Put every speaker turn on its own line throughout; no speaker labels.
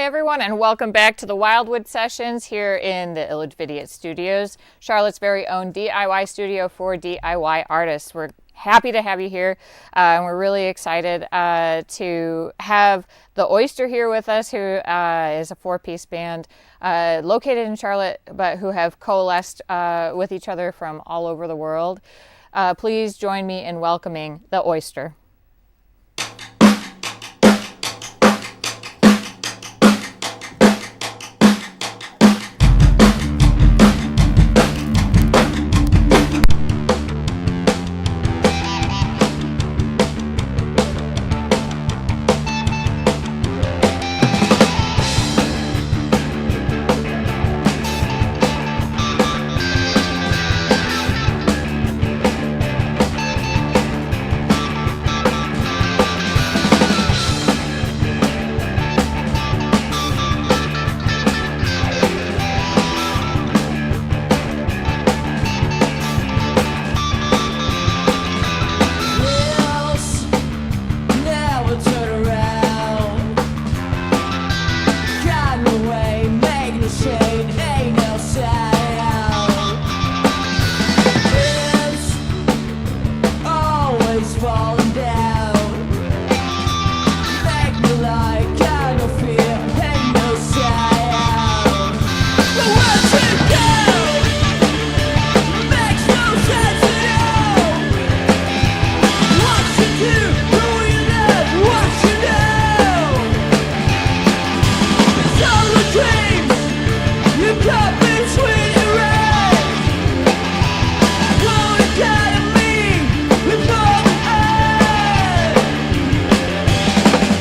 everyone, and welcome back to the Wildwood sessions here in the Levitate Studios, Charlotte's very own DIY studio for DIY artists. We're happy to have you here, and we're really excited to have the Oyster here with us, who is a four-piece band located in Charlotte, but who have coalesced with each other from all over the world. Please join me in welcoming the Oyster.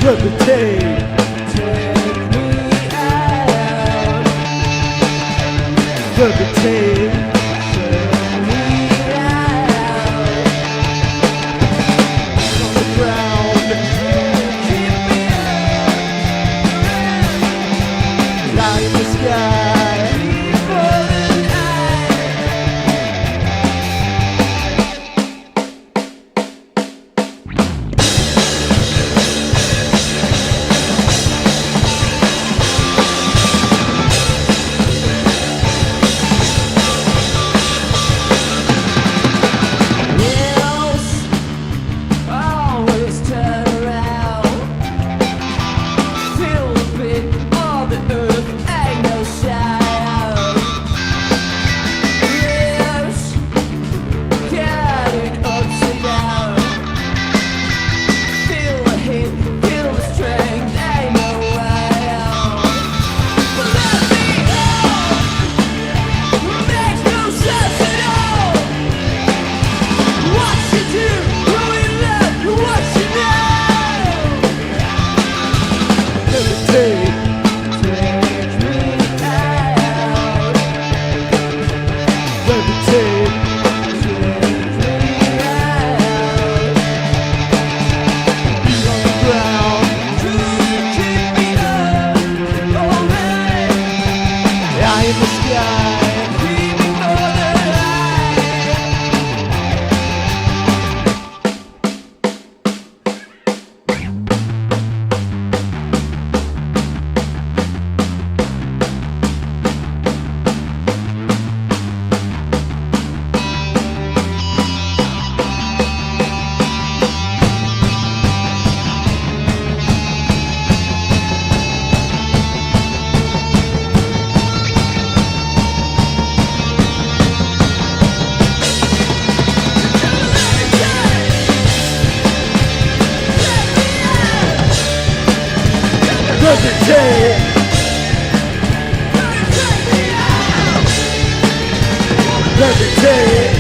Levitate, take me out. Levitate, take me out. On the ground, keep me out. Fly in the sky, for the Levitate, levitate.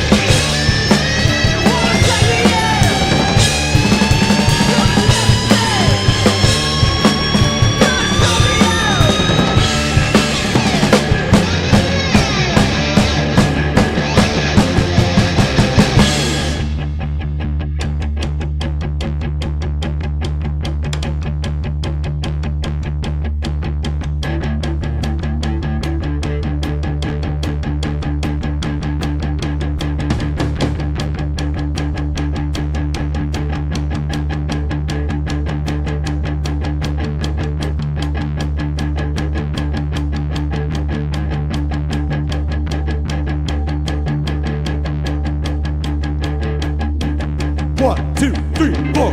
2, 3, 4.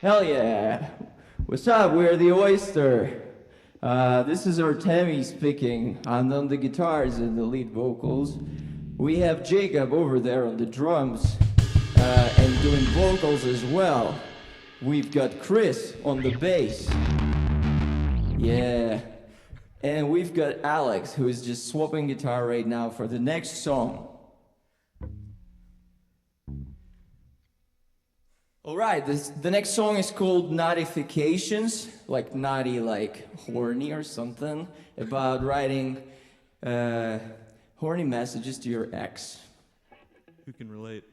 Hell yeah! What's up? We're the Oyster. This is Artemii speaking. I'm on the guitars and the lead vocals. We have Jacob over there on the drums and doing vocals as well. We've got Cris on the bass. Yeah. And we've got Alex, who is just swapping guitar right now for the next song. Alright, the next song is called Naughtyfications, like naughty, like horny or something, about writing horny messages to your ex.
Who can relate?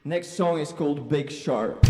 Next song is called Big Shark.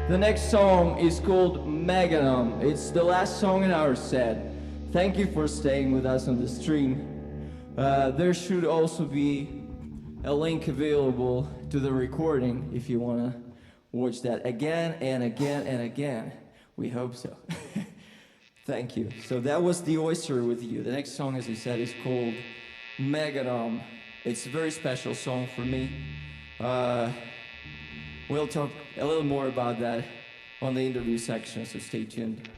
The next song is called Meganom. It's the last song in our set. Thank you for staying with us on the stream. There should also be a link available to the recording if you want to watch that again and again and again. We hope so. Thank you. So that was the Oyster with you. The next song, as I said, is called Meganom. It's a very special song for me. We'll talk a little more about that on the interview section, so stay tuned.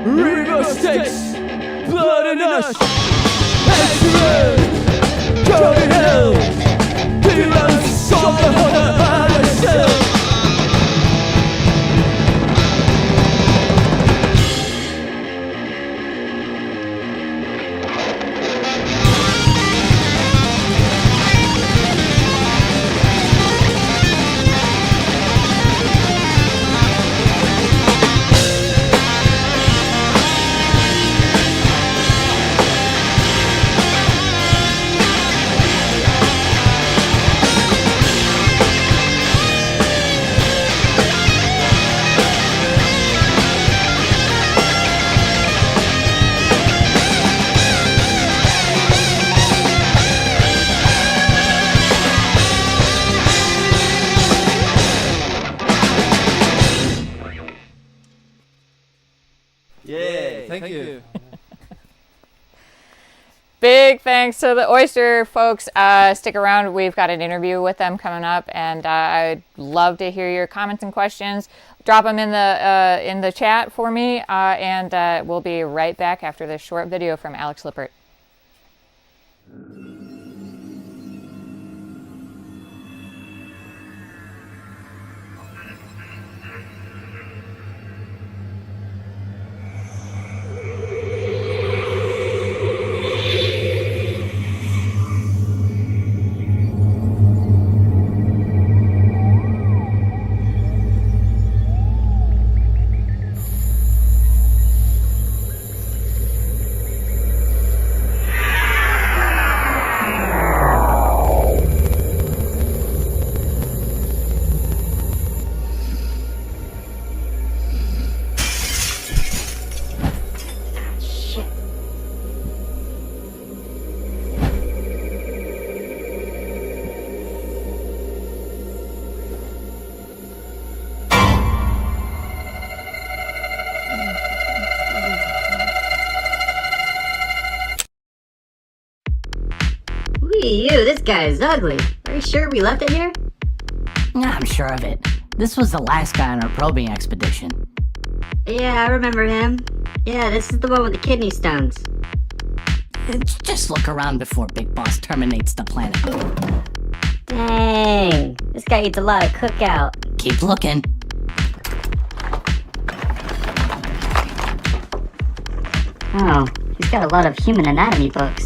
River Styx, blood and ash, X-ray, going hell, demons of the honor and the shell.
Yay, thank you.
Big thanks to the Oyster folks. Stick around. We've got an interview with them coming up, and I'd love to hear your comments and questions. Drop them in the chat for me, and we'll be right back after this short video from Alex Lippert.
You, this guy is ugly. Are you sure we left it here?
I'm sure of it. This was the last guy on our probing expedition.
Yeah, I remember him. Yeah, this is the one with the kidney stones.
Just look around before Big Boss terminates the planet.
Dang, this guy eats a lot of cookout.
Keep looking.
Oh, he's got a lot of human anatomy books.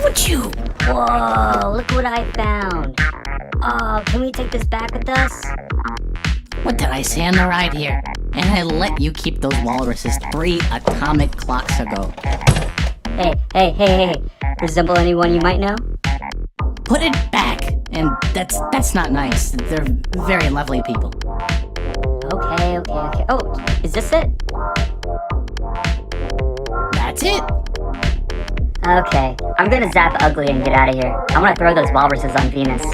Would you?
Whoa, look what I found. Oh, can we take this back with us?
What did I say on the ride here? And I let you keep those walruses 3 atomic clocks ago.
Hey. Resemble anyone you might know?
Put it back. And that's not nice. They're very lovely people.
Okay. Oh, is this it?
That's it.
Okay, I'm gonna zap Ugly and get out of here. I wanna throw those walruses on Venus.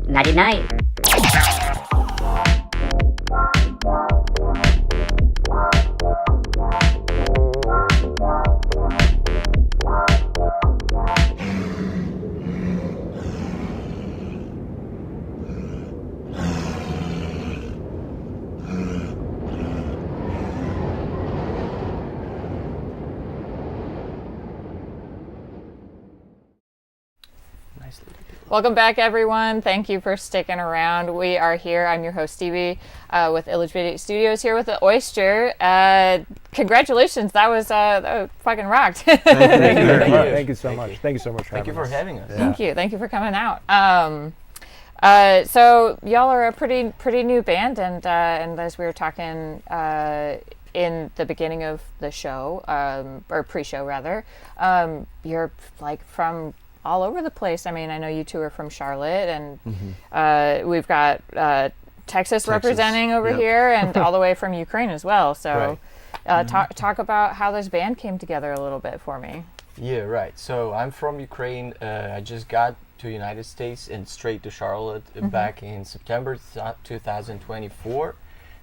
Nighty-night.
Welcome back, everyone. Thank you for sticking around. We are here. I'm your host, Stevie, with Levitate Studios here with the Oyster. Congratulations. That was fucking rocked.
Thank you very much. Thank you so much. Thank you so much for having us.
having us.
Yeah. Thank you for coming out. So y'all are a pretty new band, and as we were talking in the beginning of the show, or pre-show rather, you're like from all over the place. I mean, I know you two are from Charlotte, and we've got Texas representing over here, and all the way from Ukraine as well. So talk about how this band came together a little bit for me.
Yeah, right. So I'm from Ukraine. I just got to United States and straight to Charlotte back in September 2024.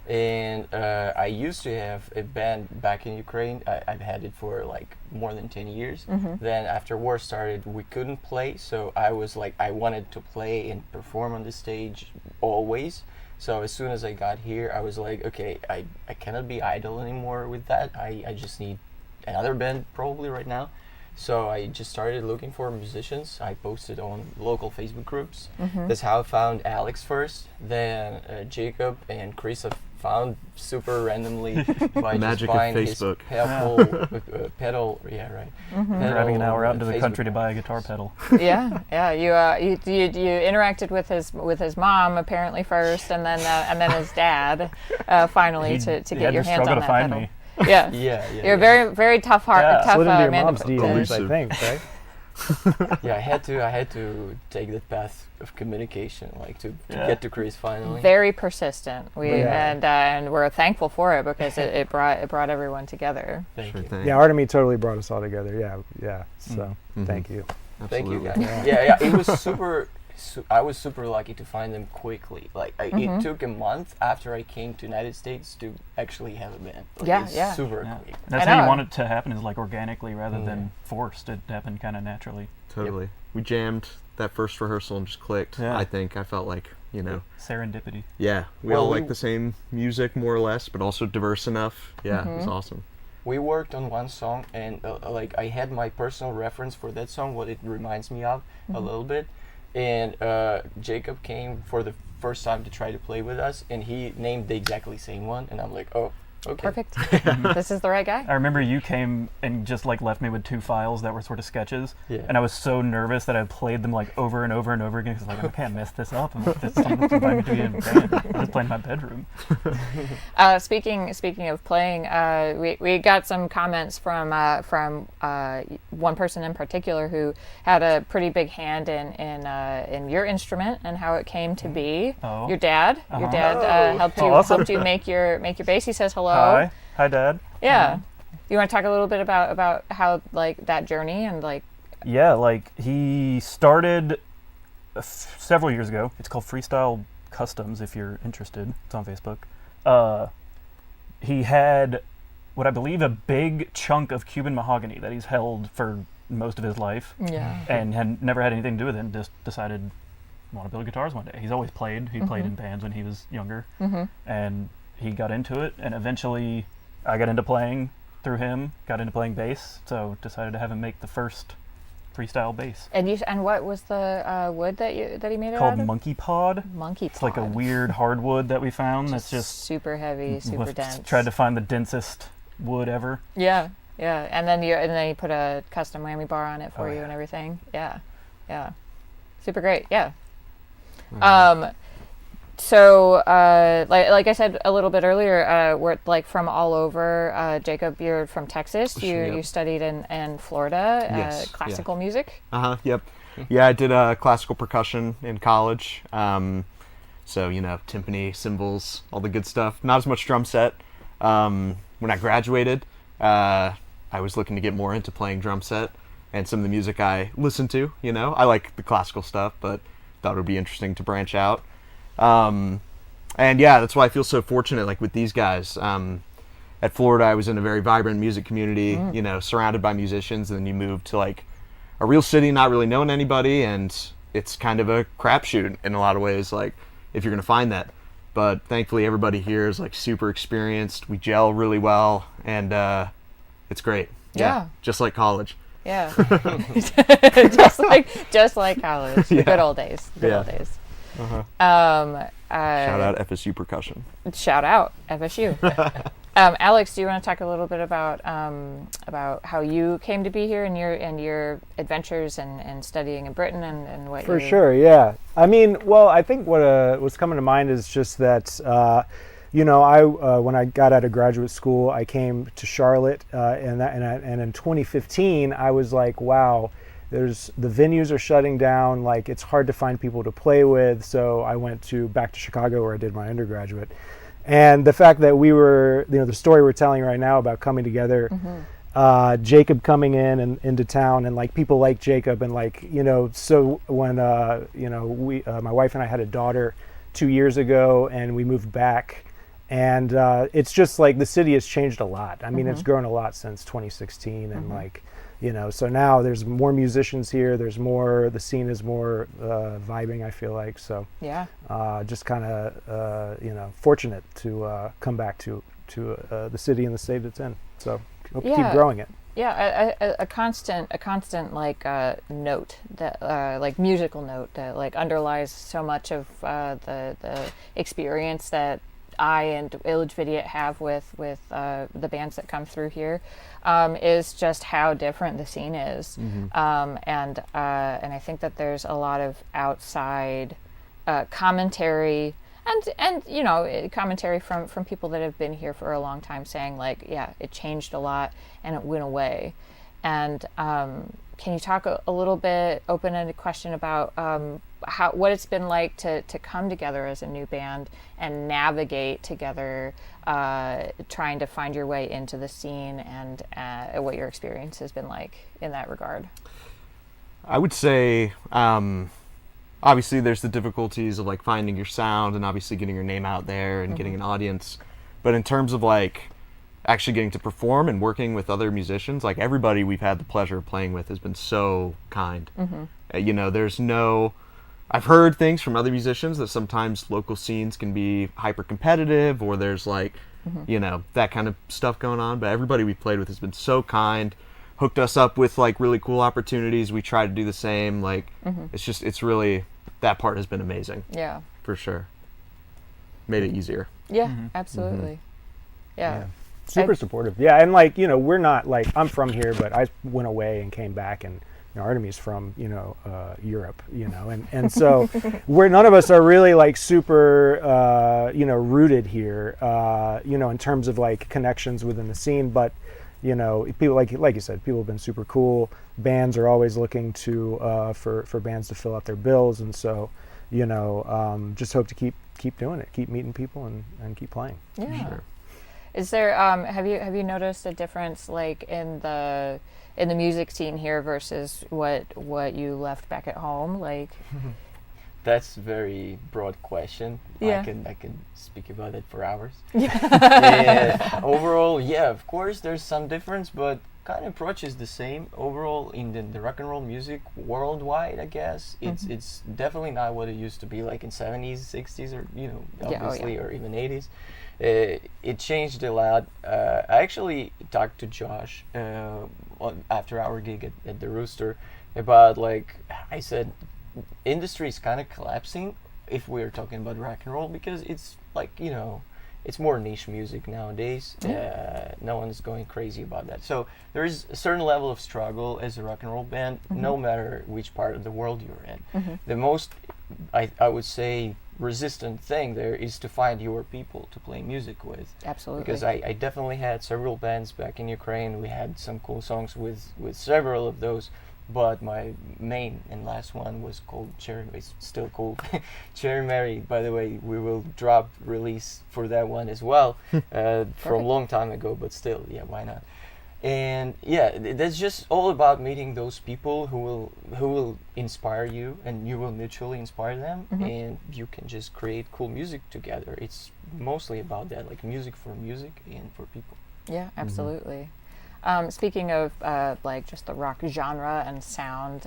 And I used to have a band back in Ukraine. I've had it for like more than 10 years. Then after war started, we couldn't play. So I was like, I wanted to play and perform on the stage always. So as soon as I got here, I was like, okay, I cannot be idle anymore with that. I just need another band probably right now. So I just started looking for musicians. I posted on local Facebook groups. That's how I found Alex first. Then Jacob and Cris I found super randomly by
Magic
just
of
buying
Facebook.
his pedal. Yeah, right.
Driving an hour out into the
Facebook
country to buy a guitar pedal.
Yeah. You interacted with his mom apparently first, and then his dad finally to get your hands on that
find
pedal.
me.
Yeah. You're very very tough tough
slid into your
man
mom's
to-
DMs, I think, right?
Yeah, I had to take that path of communication, like to get to Cris finally.
Very persistent. And we're thankful for it because it brought everyone together.
Thank you.
Yeah, Artemii totally brought us all together. Yeah. So thank you.
Thank you,
Absolutely.
guys. Yeah. It was super. I was super lucky to find them quickly. Like it took a month after I came to United States to actually have a band. Like, it's super quick.
That's
I
how
know.
you want it to happen, is like organically rather than forced. It happened kind of naturally.
Totally. We jammed that first rehearsal and just clicked.
Yeah.
I think I felt like,
Serendipity.
yeah, we
Well,
all
we-
like the same music more or less, but also diverse enough. Yeah, it was awesome.
We worked on one song, and like I had my personal reference for that song, what it reminds me of a little bit. And Jacob came for the first time to try to play with us, and he named the exactly same one, and I'm like, oh, okay.
Perfect. This is the right guy.
I remember you came and just like left me with 2 files that were sort of sketches,
Yeah.
and I was so nervous that I played them like over and over and over again because like I can't mess this up. And this someone's invited me to be in a band. I was playing in my bedroom.
Speaking of playing, we got some comments from one person in particular who had a pretty big hand in your instrument and how it came to be.
Oh.
Your dad helped you
Awesome.
helped you make your bass. He says hello.
Hi, Dad.
Yeah. You want to talk a little bit about how like that journey and like
Yeah, like he started several years ago. It's called Freestyle Customs. If you're interested, it's on Facebook. He had what I believe a big chunk of Cuban mahogany that he's held for most of his life, and had never had anything to do with it, and just decided I want to build guitars one day. He's always played. He played in bands when he was younger, and he got into it, and eventually I got into playing through him, got into playing bass, so decided to have him make the first freestyle bass.
and what was the wood that he made it
Called
out of?
Monkey Pod.
Monkey
It's like a
pod.
weird hardwood that we found that's just
super heavy, super
we've
dense.
tried to find the densest wood ever.
Yeah, and then you put a custom whammy bar on it for you and everything. Yeah, super great. Yeah. So like I said a little bit earlier, we're like from all over. Jacob, you're from Texas. You studied in Florida,
Yes,
classical music.
Yep. Yeah, I did classical percussion in college. So, timpani, cymbals, all the good stuff. Not as much drum set. When I graduated, I was looking to get more into playing drum set and some of the music I listened to, I like the classical stuff, but thought it would be interesting to branch out. And yeah, that's why I feel so fortunate, like with these guys. At Florida, I was in a very vibrant music community, surrounded by musicians, and then you move to like a real city, not really knowing anybody, and it's kind of a crapshoot in a lot of ways, like if you're gonna find that. But thankfully, everybody here is like super experienced. We gel really well, and it's great.
Yeah.
Just like college.
Yeah, just like college. The good old days. Good old days.
Shout out FSU percussion.
Shout out FSU. Alex, do you want to talk a little bit about how you came to be here and your adventers and studying in Britain and what?
For sure, yeah. I mean, well, I think what's coming to mind is just that, when I got out of graduate school, I came to Charlotte, and in 2015, I was like, wow. The venues are shutting down. Like, it's hard to find people to play with. So I went back to Chicago where I did my undergraduate. And the fact that we were, the story we're telling right now about coming together, Jacob coming in and into town, and like people like Jacob, and like, so when, my wife and I had a daughter 2 years ago, and we moved back, and it's just like the city has changed a lot. I mean, it's grown a lot since 2016, and like, So now there's more musicians here. There's more. The scene is more vibing, I feel like. So
Yeah.
just kind of fortunate to come back to the city and the state it's in. So hope to keep growing it.
Yeah, a constant like note that like musical note that like underlies so much of the experience that I and Illage Video have with the bands that come through here, is just how different the scene is, and I think that there's a lot of outside commentary. And commentary from people that have been here for a long time saying like, yeah, it changed a lot and it went away. And can you talk a little bit, open-ended question about what it's been like to come together as a new band and navigate together, trying to find your way into the scene, and what your experience has been like in that regard?
I would say, obviously there's the difficulties of like finding your sound and obviously getting your name out there and getting an audience. But in terms of like actually getting to perform and working with other musicians, like everybody we've had the pleasure of playing with has been so kind. There's no, I've heard things from other musicians that sometimes local scenes can be hyper competitive, or there's like, that kind of stuff going on. But everybody we've played with has been so kind, hooked us up with like really cool opportunities. We try to do the same. Like, it's really, that part has been amazing.
Yeah.
For sure. Made it easier.
Yeah, absolutely. Yeah.
Super supportive. Yeah, and like, we're not like, I'm from here, but I went away and came back, and Artemie's from, Europe, and so none of us are really like super, rooted here, in terms of like connections within the scene. But, people like you said, people have been super cool. Bands are always looking to, for bands to fill out their bills. And so, just hope to keep doing it, keep meeting people and keep playing.
Yeah. Sure. Is there, have you noticed a difference like in the music scene here versus what you left back at home? Like,
That's a very broad question.
Yeah.
I can speak about it for hours. And overall, yeah, of course there's some difference, but kind of approach is the same. Overall, in the rock and roll music worldwide, I guess, it's definitely not what it used to be like in 70s, 60s, or obviously, or even 80s. It changed a lot. I actually talked to Josh after our gig at the Rooster about, like, I said, industry is kind of collapsing if we're talking about rock and roll, because it's like, it's more niche music nowadays. No one's going crazy about that. So there is a certain level of struggle as a rock and roll band, no matter which part of the world you're in. The most, I would say, resistant thing there is to find your people to play music with.
Absolutely.
Because I definitely had several bands back in Ukraine. We had some cool songs with several of those, but my main and last one was called Cherry. It's still called Cherry Mary. By the way, we will drop release for that one as well from a long time ago, but still, yeah, why not? And yeah, that's just all about meeting those people who will inspire you, and you will mutually inspire them, and you can just create cool music together. It's mostly about that, like music for music and for people.
Yeah, absolutely. Speaking of like just the rock genre and sound,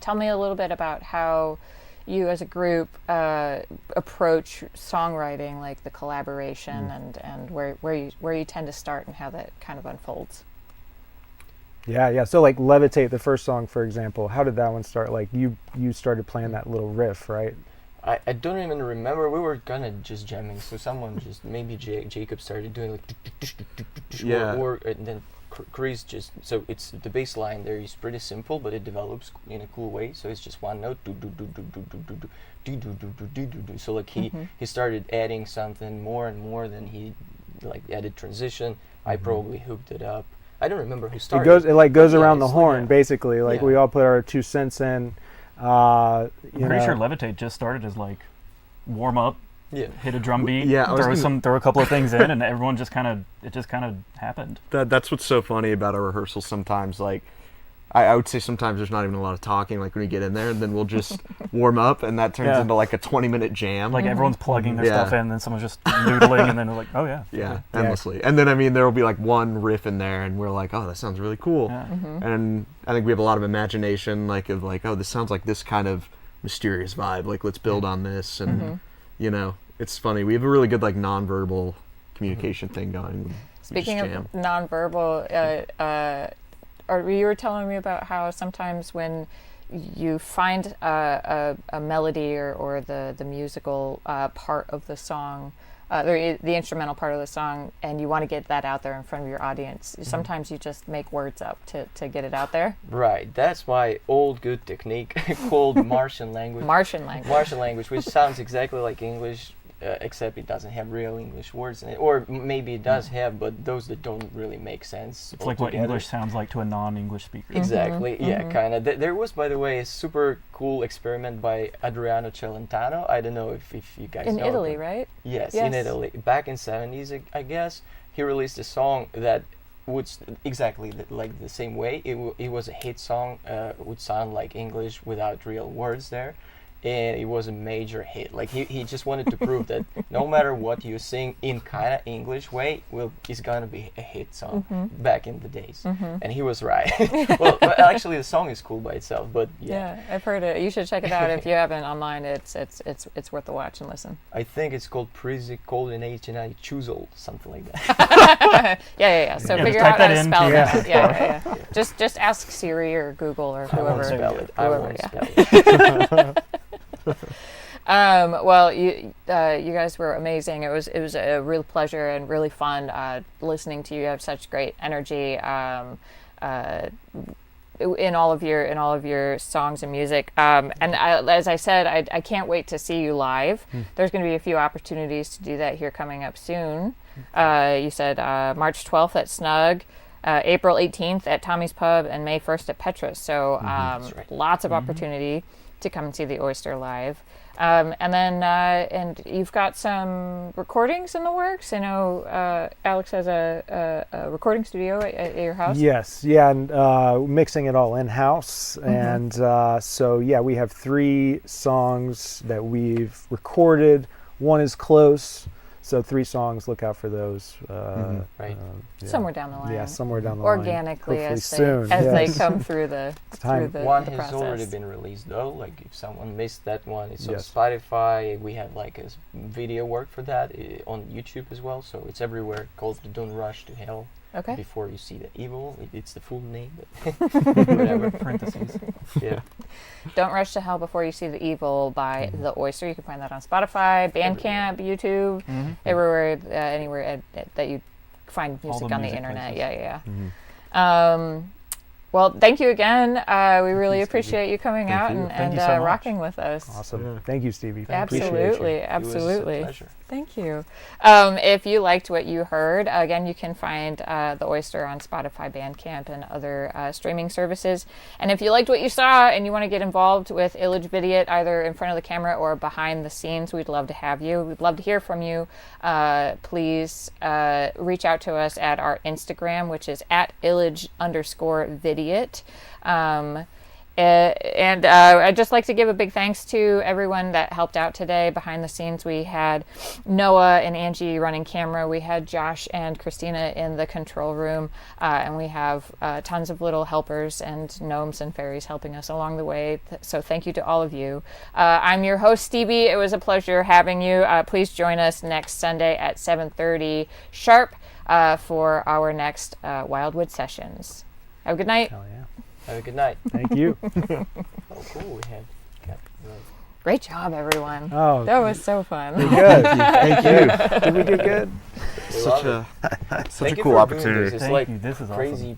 tell me a little bit about how you as a group approach songwriting, like the collaboration, and where you tend to start and how that kind of unfolds.
Yeah. So like Levitate, the first song, for example, how did that one start? Like you started playing that little riff, right?
I don't even remember. We were kind of just jamming, so someone just, maybe Jacob started doing like or and then Cris just, so it's the bass line there is pretty simple, but it develops in a cool way. So it's just one note, so like he started adding something more and more, then he like added transition. I probably hooked it up. I don't remember who started.
It goes around the horn, basically. Like we all put our 2 cents in.
I'm pretty sure Levitate just started as like warm up, hit a drum beat, throw a couple of things in, and everyone just kind of happened.
That's what's so funny about our rehearsals sometimes. Like, I would say sometimes there's not even a lot of talking, like when we get in there, and then we'll just warm up, and that turns into like a 20-minute jam.
Like everyone's plugging their stuff in, and then someone's just noodling, and then we're like, oh yeah.
Yeah, endlessly. And then, I mean, there will be like one riff in there, and we're like, oh, that sounds really cool. Yeah. And I think we have a lot of imagination, like, of like, oh, this sounds like this kind of mysterious vibe. Like, let's build on this. And, you know, it's funny. We have a really good, like, nonverbal communication thing going.
Speaking of nonverbal, or you were telling me about how sometimes when you find a melody or the musical part of the song, the instrumental part of the song, and you want to get that out there in front of your audience, sometimes you just make words up to get it out there.
Right, that's my old good technique called Martian language.
Martian language,
which sounds exactly like English, except it doesn't have real English words in it, or maybe it does have, but those that don't really make sense.
It's like what English sounds like to a non-English speaker.
Exactly, yeah, kind of. There was, by the way, a super cool experiment by Adriano Celentano. I don't know if you guys know.
In Italy, right?
Yes, in Italy. Back in 70s, I guess, he released a song that would exactly like the same way. It was a hit song, would sound like English without real words there. And it was a major hit. Like he just wanted to prove that no matter what you sing in kind of English way, it's gonna be a hit song back in the days. And he was right. Well, actually, the song is cool by itself, but
yeah, I've heard it. You should check it out if you haven't online. It's worth a watch and listen.
I think it's called Prisi Coordination Chuzol, something like that.
Yeah. So figure out how to spell that. Yeah. Just ask Siri or Google or whoever.
I won't spell it.
Well, you guys were amazing. It was a real pleasure and really fun listening to you. You have such great energy in all of your songs and music. As I said, I can't wait to see you live. There's going to be a few opportunities to do that here coming up soon. You said March 12th at Snug. April 18th at Tommy's Pub, and May 1st at Petra's. So lots of opportunity to come and see the Oyster live. And you've got some recordings in the works. I know Alex has a recording studio at your house.
Yes, and mixing it all in-house. And we have 3 songs that we've recorded. One is close. So 3 songs, look out for those.
Somewhere down the line.
Yeah, somewhere down the
Organically,
line.
Organically, as they come through the
One
the
has
process.
already been released though. Like if someone missed that one, it's on Spotify. We have like a video work for that on YouTube as well. So it's everywhere. Called Don't Rush to Hell.
Okay.
Before you see the evil, it's the full name. But whatever.
Parentheses.
Yeah.
Don't Rush to Hell Before You See the Evil by The Oyster. You can find that on Spotify, Bandcamp, YouTube, everywhere, anywhere that you find music on the internet.
Places.
Yeah. Well, thank you again. We really appreciate you coming out and
so
rocking with us.
Awesome. Yeah. Thank you, Stevie.
Absolutely.
It was a pleasure.
Thank you. If you liked what you heard, again, you can find The Oyster on Spotify, Bandcamp, and other streaming services. And if you liked what you saw and you want to get involved with Levitate, either in front of the camera or behind the scenes, we'd love to have you. We'd love to hear from you. Please reach out to us at our Instagram, which is at @illage_vidiot. And I'd just like to give a big thanks to everyone that helped out today. Behind the scenes, we had Noah and Angie running camera. We had Josh and Christina in the control room. And we have tons of little helpers and gnomes and fairies helping us along the way. So thank you to all of you. I'm your host, Stevie. It was a pleasure having you. Please join us next Sunday at 7:30 sharp for our next Wildwood sessions. Have a good night.
Hell yeah.
Have a good night.
Thank you.
Oh, cool. We had.
Great job, everyone.
Oh,
that was so fun.
Good. Thank you. Did we do good?
Such a cool opportunity.
It's
Thank
like
you. This is
crazy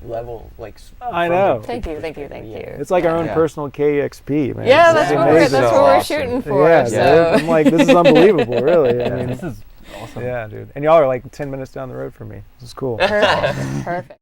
level. Like
I know.
Thank you.
It's like our own personal KXP, man.
Yeah,
It's
that's what
amazing.
we're
Awesome.
shooting for.
Yeah,
So.
dude. I'm like, this is unbelievable, really. I mean,
This is awesome.
yeah, dude. And y'all are like 10 minutes down the road from me. This is cool.
Perfect.